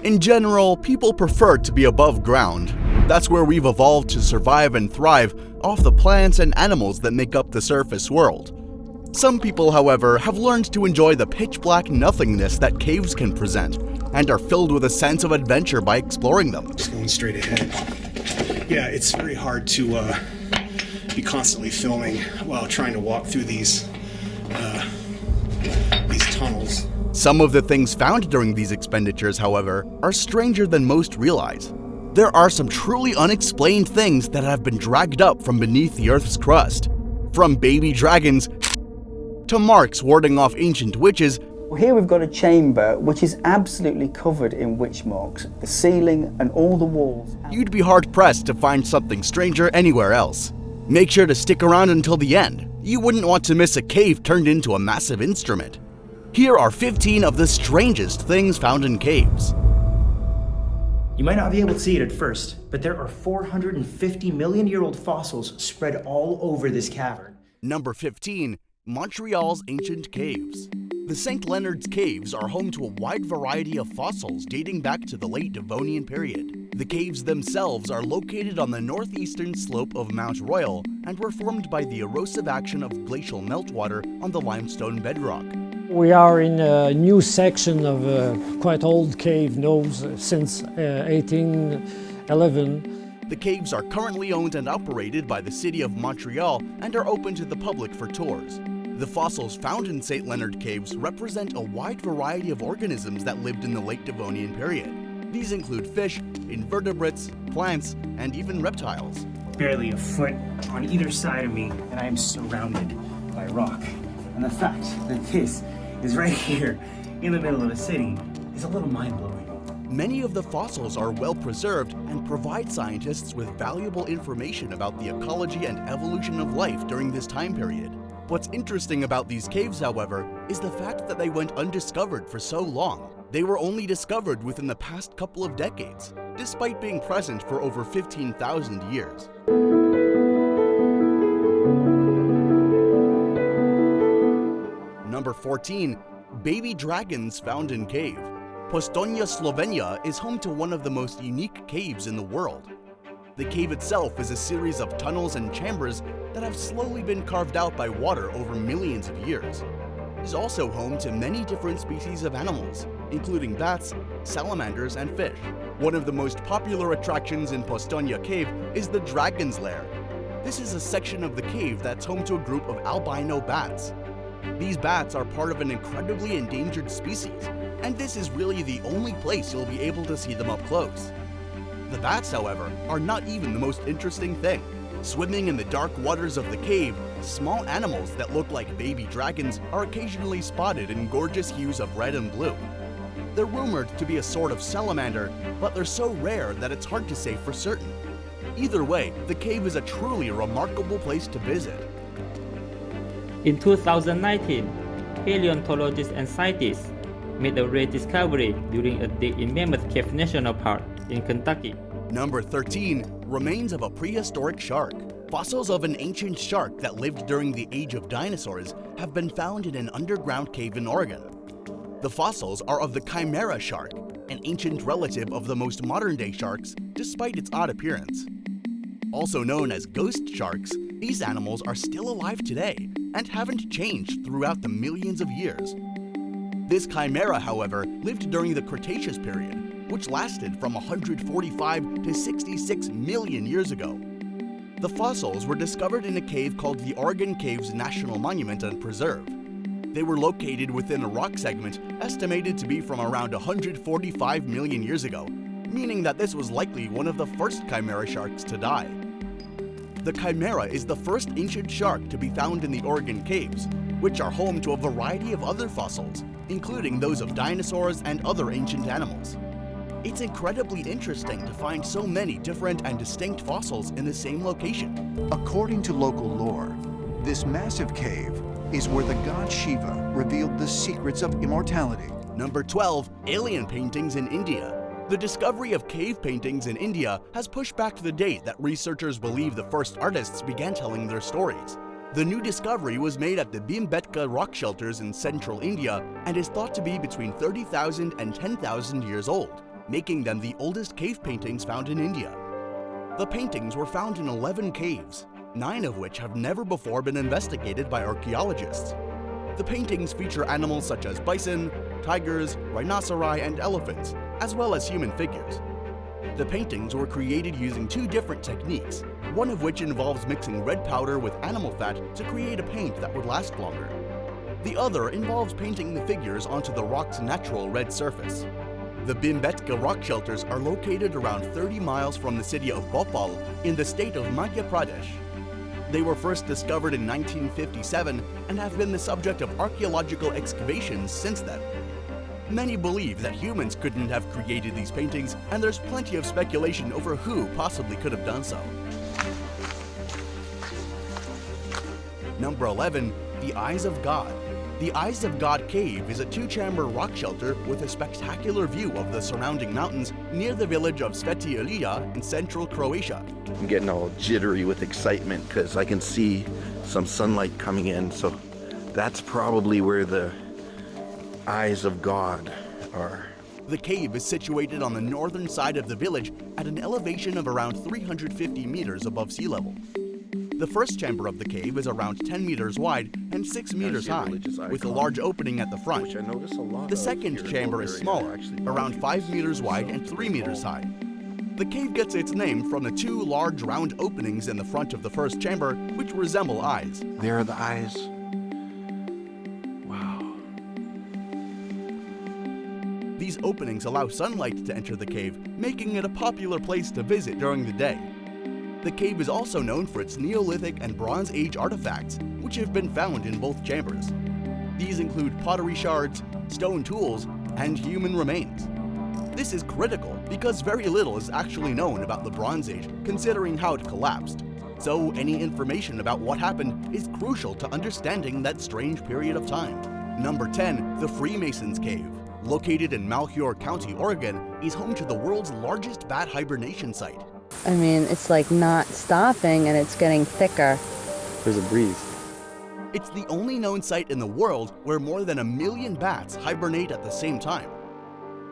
In general, people prefer to be above ground. That's where we've evolved to survive and thrive off the plants and animals that make up the surface world. Some people, however, have learned to enjoy the pitch-black nothingness that caves can present, and are filled with a sense of adventure by exploring them. Just going straight ahead. Yeah, it's very hard to be constantly filming while trying to walk through these tunnels. Some of the things found during these expenditures, however, are stranger than most realize. There are some truly unexplained things that have been dragged up from beneath the Earth's crust. From baby dragons to marks warding off ancient witches. Here we've got a chamber which is absolutely covered in witch marks. The ceiling and all the walls. You'd be hard-pressed to find something stranger anywhere else. Make sure to stick around until the end. You wouldn't want to miss a cave turned into a massive instrument. Here are 15 of the strangest things found in caves. You might not be able to see it at first, but there are 450 million-year-old fossils spread all over this cavern. Number 15. Montreal's ancient caves. The St. Leonard's Caves are home to a wide variety of fossils dating back to the late Devonian period. The caves themselves are located on the northeastern slope of Mount Royal and were formed by the erosive action of glacial meltwater on the limestone bedrock. We are in a new section of a quite old cave known since 1811. The caves are currently owned and operated by the city of Montreal and are open to the public for tours. The fossils found in St. Leonard Caves represent a wide variety of organisms that lived in the late Devonian period. These include fish, invertebrates, plants, and even reptiles. Barely a foot on either side of me, and I am surrounded by rock. And the fact that this is right here in the middle of a city is a little mind-blowing. Many of the fossils are well preserved and provide scientists with valuable information about the ecology and evolution of life during this time period. What's interesting about these caves, however, is the fact that they went undiscovered for so long. They were only discovered within the past couple of decades, despite being present for over 15,000 years. Number 14. Baby dragons found in cave. Postojna, Slovenia is home to one of the most unique caves in the world. The cave itself is a series of tunnels and chambers that have slowly been carved out by water over millions of years. It is also home to many different species of animals, including bats, salamanders, and fish. One of the most popular attractions in Postojna Cave is the Dragon's Lair. This is a section of the cave that's home to a group of albino bats. These bats are part of an incredibly endangered species, and this is really the only place you'll be able to see them up close. The bats, however, are not even the most interesting thing. Swimming in the dark waters of the cave, small animals that look like baby dragons are occasionally spotted in gorgeous hues of red and blue. They're rumored to be a sort of salamander, but they're so rare that it's hard to say for certain. Either way, the cave is a truly remarkable place to visit. In 2019, paleontologists and scientists made a rare discovery during a dig in Mammoth Cave National Park in Kentucky. Number 13. Remains of a prehistoric shark. Fossils of an ancient shark that lived during the age of dinosaurs have been found in an underground cave in Oregon. The fossils are of the chimera shark, an ancient relative of the most modern-day sharks, despite its odd appearance. Also known as ghost sharks, these animals are still alive today and haven't changed throughout the millions of years. This chimera, however, lived during the Cretaceous period, which lasted from 145 to 66 million years ago. The fossils were discovered in a cave called the Oregon Caves National Monument and Preserve. They were located within a rock segment estimated to be from around 145 million years ago, meaning that this was likely one of the first chimera sharks to die. The chimera is the first ancient shark to be found in the Oregon Caves, which are home to a variety of other fossils, including those of dinosaurs and other ancient animals. It's incredibly interesting to find so many different and distinct fossils in the same location. According to local lore, this massive cave is where the god Shiva revealed the secrets of immortality. Number 12. Alien paintings in India. The discovery of cave paintings in India has pushed back the date that researchers believe the first artists began telling their stories. The new discovery was made at the Bhimbetka rock shelters in central India and is thought to be between 30,000 and 10,000 years old. making them the oldest cave paintings found in India. The paintings were found in 11 caves, 9 of which have never before been investigated by archaeologists. The paintings feature animals such as bison, tigers, rhinoceri, and elephants, as well as human figures. The paintings were created using 2 different techniques, one of which involves mixing red powder with animal fat to create a paint that would last longer. The other involves painting the figures onto the rock's natural red surface. The Bhimbetka rock shelters are located around 30 miles from the city of Bhopal in the state of Madhya Pradesh. They were first discovered in 1957 and have been the subject of archaeological excavations since then. Many believe that humans couldn't have created these paintings, and there's plenty of speculation over who possibly could have done so. Number 11. The Eyes of God. The Eyes of God Cave is a 2-chamber rock shelter with a spectacular view of the surrounding mountains near the village of Sveti Ilija in central Croatia. I'm getting all jittery with excitement because I can see some sunlight coming in, so that's probably where the Eyes of God are. The cave is situated on the northern side of the village at an elevation of around 350 meters above sea level. The first chamber of the cave is around 10 meters wide and 6 meters high, with a large opening at the front. Which I notice a lot The of second here in chamber the is area, smaller, actually. around 5 meters wide and 3 meters high. The cave gets its name from the 2 large round openings in the front of the first chamber, which resemble eyes. There are the eyes. Wow. These openings allow sunlight to enter the cave, making it a popular place to visit during the day. The cave is also known for its Neolithic and Bronze Age artifacts, which have been found in both chambers. These include pottery shards, stone tools, and human remains. This is critical because very little is actually known about the Bronze Age, considering how it collapsed. So any information about what happened is crucial to understanding that strange period of time. Number 10. The Freemasons Cave. Located in Malheur County, Oregon, is home to the world's largest bat hibernation site. I mean, it's like not stopping and it's getting thicker. There's a breeze. It's the only known site in the world where more than 1 million bats hibernate at the same time.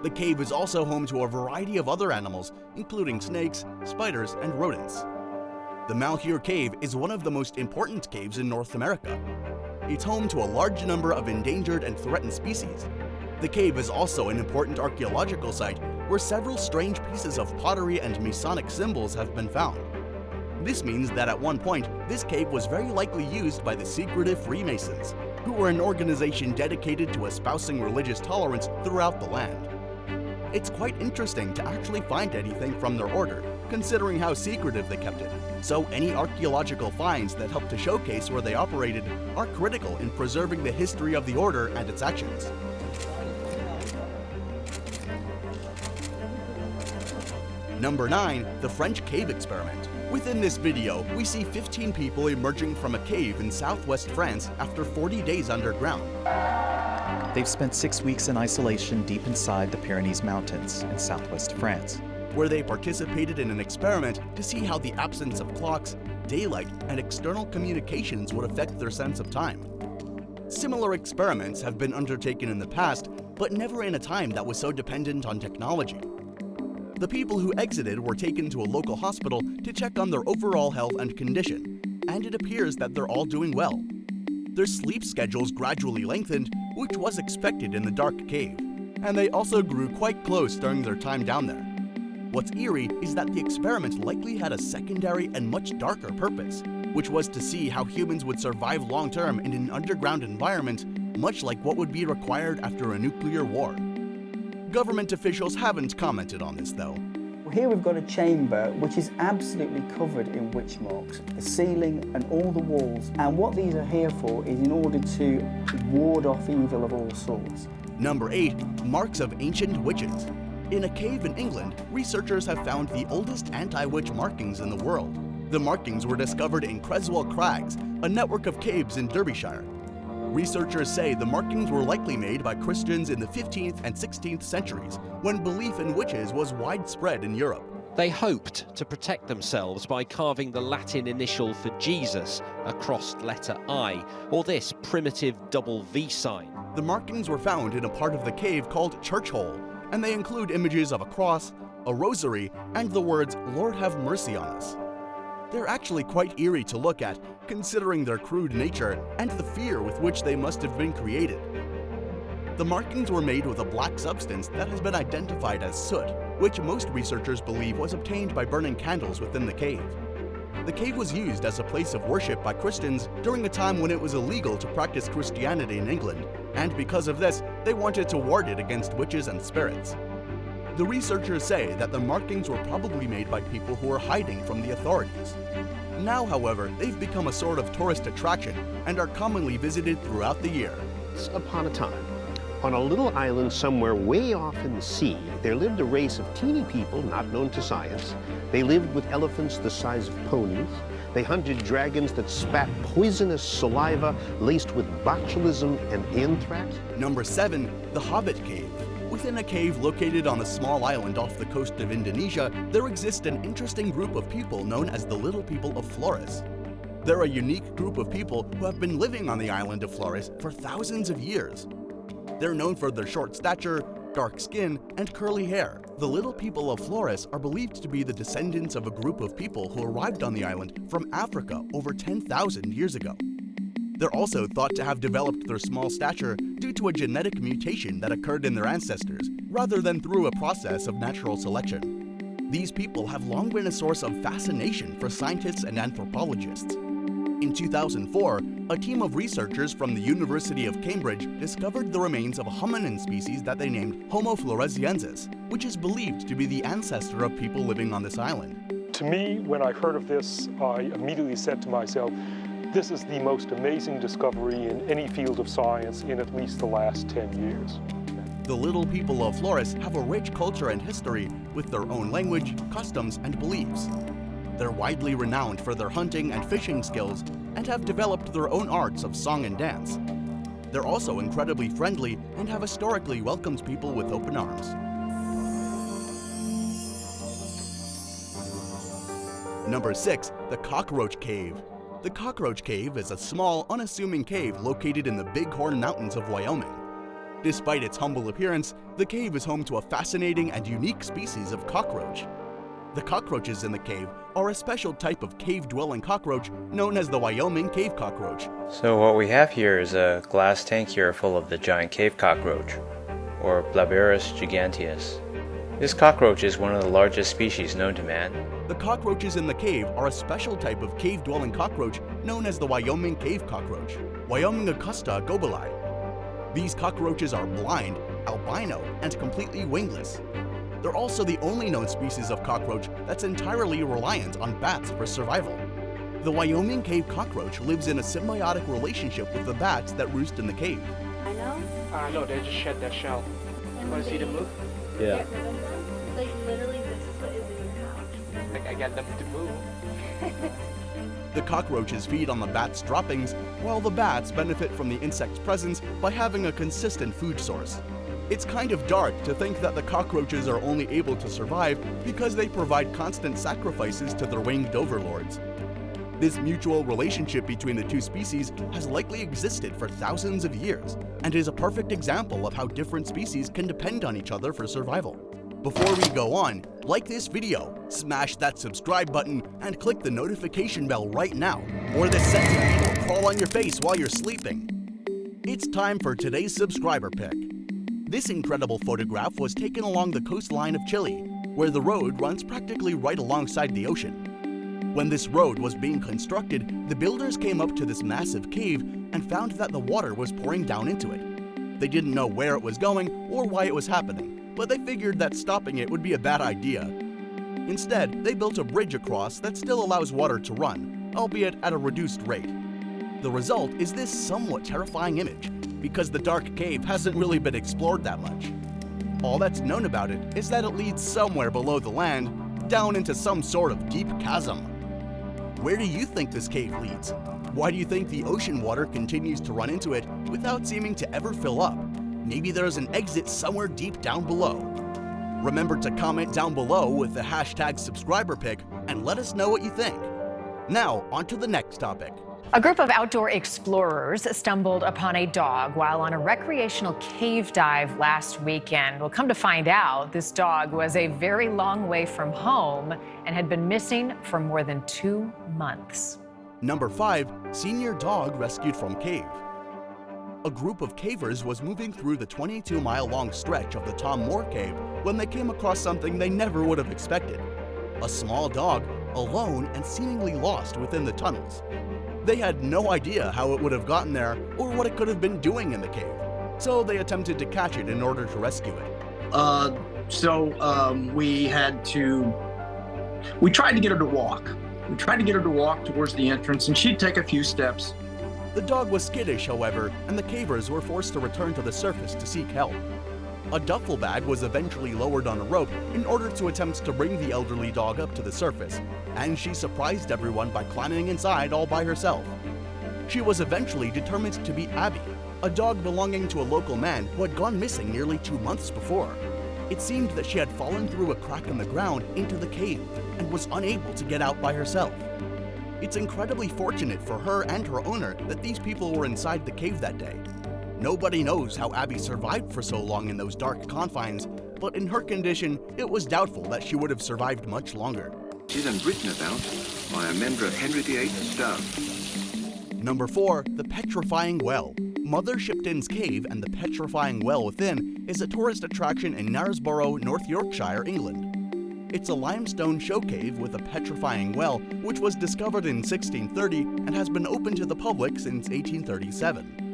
The cave is also home to a variety of other animals, including snakes, spiders, and rodents. The Malheur Cave is one of the most important caves in North America. It's home to a large number of endangered and threatened species. The cave is also an important archaeological site where several strange pieces of pottery and Masonic symbols have been found. This means that at one point, this cave was very likely used by the secretive Freemasons, who were an organization dedicated to espousing religious tolerance throughout the land. It's quite interesting to actually find anything from their order, considering how secretive they kept it, so any archaeological finds that help to showcase where they operated are critical in preserving the history of the order and its actions. Number 9. The French Cave Experiment. Within this video, we see 15 people emerging from a cave in southwest France after 40 days underground. They've spent 6 weeks in isolation deep inside the Pyrenees Mountains in southwest France, where they participated in an experiment to see how the absence of clocks, daylight, and external communications would affect their sense of time. Similar experiments have been undertaken in the past, but never in a time that was so dependent on technology. The people who exited were taken to a local hospital to check on their overall health and condition, and it appears that they're all doing well. Their sleep schedules gradually lengthened, which was expected in the dark cave, and they also grew quite close during their time down there. What's eerie is that the experiment likely had a secondary and much darker purpose, which was to see how humans would survive long-term in an underground environment, much like what would be required after a nuclear war. Government officials haven't commented on this, though. Here we've got a chamber which is absolutely covered in witch marks, the ceiling and all the walls. And what these are here for is in order to ward off evil of all sorts. Number 8. Marks of ancient witches. In a cave in England, researchers have found the oldest anti-witch markings in the world. The markings were discovered in Creswell Crags, a network of caves in Derbyshire. Researchers say the markings were likely made by Christians in the 15th and 16th centuries, when belief in witches was widespread in Europe. They hoped to protect themselves by carving the Latin initial for Jesus, a crossed letter I, or this primitive double V sign. The markings were found in a part of the cave called Church Hole, and they include images of a cross, a rosary, and the words, "Lord have mercy on us." They're actually quite eerie to look at, considering their crude nature and the fear with which they must have been created. The markings were made with a black substance that has been identified as soot, which most researchers believe was obtained by burning candles within the cave. The cave was used as a place of worship by Christians during a time when it was illegal to practice Christianity in England, and because of this, they wanted to ward it against witches and spirits. The researchers say that the markings were probably made by people who were hiding from the authorities. Now, however, they've become a sort of tourist attraction and are commonly visited throughout the year. Once upon a time, on a little island somewhere way off in the sea, there lived a race of teeny people not known to science. They lived with elephants the size of ponies. They hunted dragons that spat poisonous saliva laced with botulism and anthrax. Number 7, the Hobbit Cave. Within a cave located on a small island off the coast of Indonesia, there exists an interesting group of people known as the Little People of Flores. They're a unique group of people who have been living on the island of Flores for thousands of years. They're known for their short stature, dark skin, and curly hair. The Little People of Flores are believed to be the descendants of a group of people who arrived on the island from Africa over 10,000 years ago. They're also thought to have developed their small stature due to a genetic mutation that occurred in their ancestors, rather than through a process of natural selection. These people have long been a source of fascination for scientists and anthropologists. In 2004, a team of researchers from the University of Cambridge discovered the remains of a hominin species that they named Homo floresiensis, which is believed to be the ancestor of people living on this island. To me, when I heard of this, I immediately said to myself, this is the most amazing discovery in any field of science in at least the last 10 years. The Little People of Flores have a rich culture and history with their own language, customs, and beliefs. They're widely renowned for their hunting and fishing skills and have developed their own arts of song and dance. They're also incredibly friendly and have historically welcomed people with open arms. Number 6, the Cockroach Cave. The Cockroach Cave is a small, unassuming cave located in the Bighorn Mountains of Wyoming. Despite its humble appearance, the cave is home to a fascinating and unique species of cockroach. The cockroaches in the cave are a special type of cave-dwelling cockroach known as the Wyoming cave cockroach. So what we have here is a glass tank here full of the giant cave cockroach, or Blaberus giganteus. This cockroach is one of the largest species known to man. The cockroaches in the cave are a special type of cave-dwelling cockroach known as the Wyoming cave cockroach, Wyoming Acosta gobeli. These cockroaches are blind, albino, and completely wingless. They're also the only known species of cockroach that's entirely reliant on bats for survival. The Wyoming cave cockroach lives in a symbiotic relationship with the bats that roost in the cave. I know? No, they just shed their shell. You want to see them move? Yeah. Like literally this is what is in your house. Like I get them to move. The cockroaches feed on the bats' droppings, while the bats benefit from the insect's presence by having a consistent food source. It's kind of dark to think that the cockroaches are only able to survive because they provide constant sacrifices to their winged overlords. This mutual relationship between the two species has likely existed for thousands of years and is a perfect example of how different species can depend on each other for survival. Before we go on, like this video, smash that subscribe button, and click the notification bell right now, or the centipede will crawl on your face while you're sleeping. It's time for today's subscriber pick. This incredible photograph was taken along the coastline of Chile, where the road runs practically right alongside the ocean. When this road was being constructed, the builders came up to this massive cave and found that the water was pouring down into it. They didn't know where it was going or why it was happening, but they figured that stopping it would be a bad idea. Instead, they built a bridge across that still allows water to run, albeit at a reduced rate. The result is this somewhat terrifying image, because the dark cave hasn't really been explored that much. All that's known about it is that it leads somewhere below the land, down into some sort of deep chasm. Where do you think this cave leads? Why do you think the ocean water continues to run into it without seeming to ever fill up? Maybe there's an exit somewhere deep down below. Remember to comment down below with the hashtag subscriberpick and let us know what you think. Now, on to the next topic. A group of outdoor explorers stumbled upon a dog while on a recreational cave dive last weekend. Well, come to find out, this dog was a very long way from home and had been missing for more than 2 months. Number 5, senior dog rescued from cave. A group of cavers was moving through the 22-mile-long stretch of the Tom Moore Cave when they came across something they never would have expected. A small dog, alone and seemingly lost within the tunnels. They had no idea how it would have gotten there or what it could have been doing in the cave, so they attempted to catch it in order to rescue it. We tried to get her to walk. We tried to get her to walk towards the entrance, and she'd take a few steps. The dog was skittish, however, and the cavers were forced to return to the surface to seek help. A duffel bag was eventually lowered on a rope in order to attempt to bring the elderly dog up to the surface, and she surprised everyone by climbing inside all by herself. She was eventually determined to be Abby, a dog belonging to a local man who had gone missing nearly 2 months before. It seemed that she had fallen through a crack in the ground into the cave and was unable to get out by herself. It's incredibly fortunate for her and her owner that these people were inside the cave that day. Nobody knows how Abby survived for so long in those dark confines, but in her condition, it was doubtful that she would have survived much longer. It is written about by a member of Henry VIII's staff. Number 4, the Petrifying Well. Mother Shipton's Cave and the Petrifying Well within is a tourist attraction in Knaresborough, North Yorkshire, England. It's a limestone show cave with a petrifying well, which was discovered in 1630 and has been open to the public since 1837.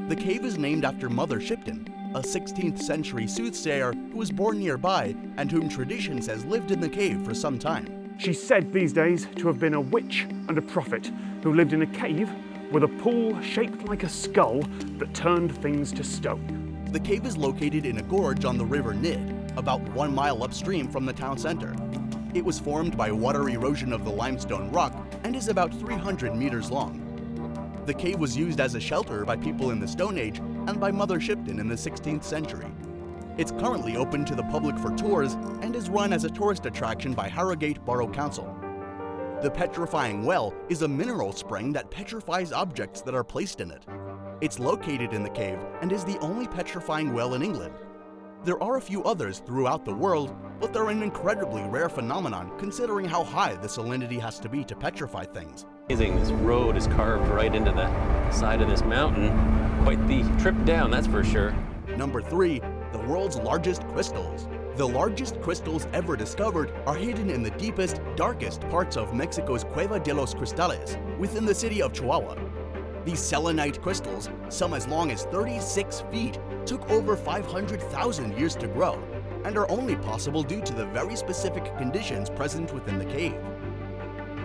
The cave is named after Mother Shipton, a 16th century soothsayer who was born nearby and whom tradition says lived in the cave for some time. She's said these days to have been a witch and a prophet who lived in a cave with a pool shaped like a skull that turned things to stone. The cave is located in a gorge on the River Nid, about 1 mile upstream from the town center. It was formed by water erosion of the limestone rock and is about 300 meters long. The cave was used as a shelter by people in the Stone Age and by Mother Shipton in the 16th century. It's currently open to the public for tours and is run as a tourist attraction by Harrogate Borough Council. The Petrifying Well is a mineral spring that petrifies objects that are placed in it. It's located in the cave and is the only petrifying well in England. There are a few others throughout the world, but they're an incredibly rare phenomenon considering how high the salinity has to be to petrify things. Amazing, this road is carved right into the side of this mountain. Quite the trip down, that's for sure. Number 3, the world's largest crystals. The largest crystals ever discovered are hidden in the deepest, darkest parts of Mexico's Cueva de los Cristales, within the city of Chihuahua. These selenite crystals, some as long as 36 feet, took over 500,000 years to grow, and are only possible due to the very specific conditions present within the cave.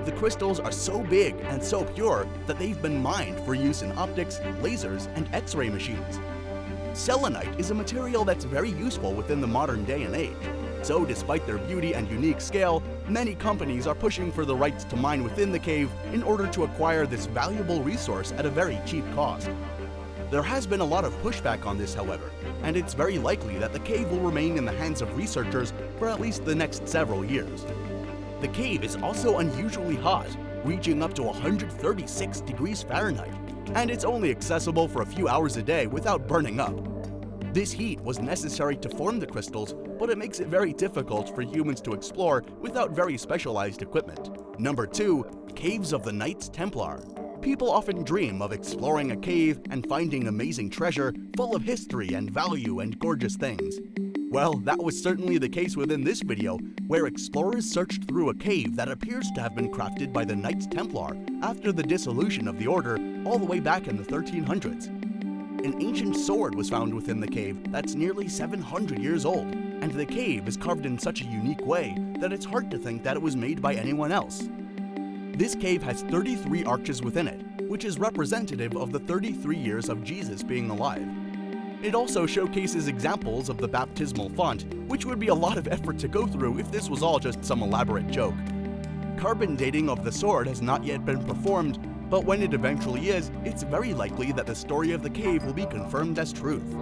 The crystals are so big and so pure that they've been mined for use in optics, lasers, and X-ray machines. Selenite is a material that's very useful within the modern day and age. So despite their beauty and unique scale, many companies are pushing for the rights to mine within the cave in order to acquire this valuable resource at a very cheap cost. There has been a lot of pushback on this, however, and it's very likely that the cave will remain in the hands of researchers for at least the next several years. The cave is also unusually hot, reaching up to 136 degrees Fahrenheit, and it's only accessible for a few hours a day without burning up. This heat was necessary to form the crystals, but it makes it very difficult for humans to explore without very specialized equipment. Number 2, Caves of the Knights Templar. People often dream of exploring a cave and finding amazing treasure full of history and value and gorgeous things. Well, that was certainly the case within this video, where explorers searched through a cave that appears to have been crafted by the Knights Templar after the dissolution of the order all the way back in the 1300s. An ancient sword was found within the cave that's nearly 700 years old, and the cave is carved in such a unique way that it's hard to think that it was made by anyone else. This cave has 33 arches within it, which is representative of the 33 years of Jesus being alive. It also showcases examples of the baptismal font, which would be a lot of effort to go through if this was all just some elaborate joke. Carbon dating of the sword has not yet been performed, but when it eventually is, it's very likely that the story of the cave will be confirmed as truth.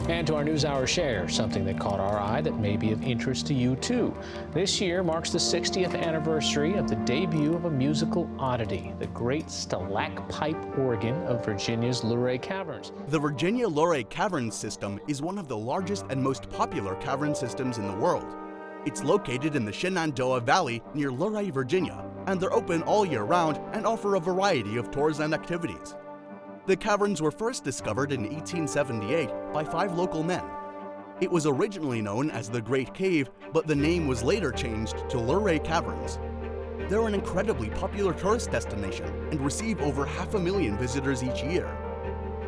And to our NewsHour share, something that caught our eye that may be of interest to you too. This year marks the 60th anniversary of the debut of a musical oddity, the great stalacpipe organ of Virginia's Luray Caverns. The Virginia Luray Caverns system is one of the largest and most popular cavern systems in the world. It's located in the Shenandoah Valley near Luray, Virginia, and they're open all year round and offer a variety of tours and activities. The caverns were first discovered in 1878 by 5 local men. It was originally known as the Great Cave, but the name was later changed to Luray Caverns. They're an incredibly popular tourist destination and receive over 500,000 visitors each year.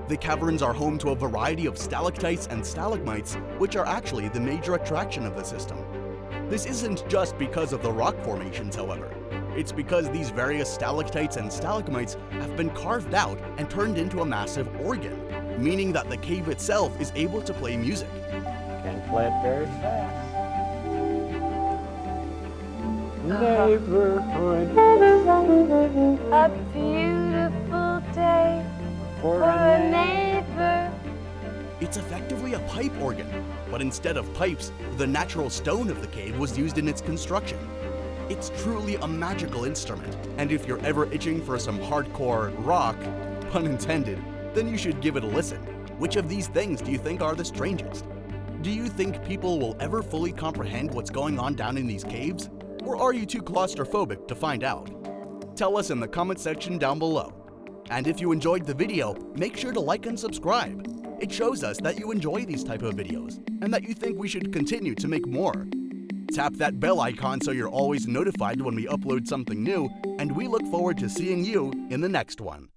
The caverns are home to a variety of stalactites and stalagmites, which are actually the major attraction of the system. This isn't just because of the rock formations, however. It's because these various stalactites and stalagmites have been carved out and turned into a massive organ, meaning that the cave itself is able to play music. Can play it very fast. Neighborhood. A beautiful day for a neighbor. It's effectively a pipe organ, but instead of pipes, the natural stone of the cave was used in its construction. It's truly a magical instrument, and if you're ever itching for some hardcore rock, pun intended, then you should give it a listen. Which of these things do you think are the strangest? Do you think people will ever fully comprehend what's going on down in these caves? Or are you too claustrophobic to find out? Tell us in the comment section down below. And if you enjoyed the video, make sure to like and subscribe. It shows us that you enjoy these type of videos, and that you think we should continue to make more. Tap that bell icon so you're always notified when we upload something new, and we look forward to seeing you in the next one.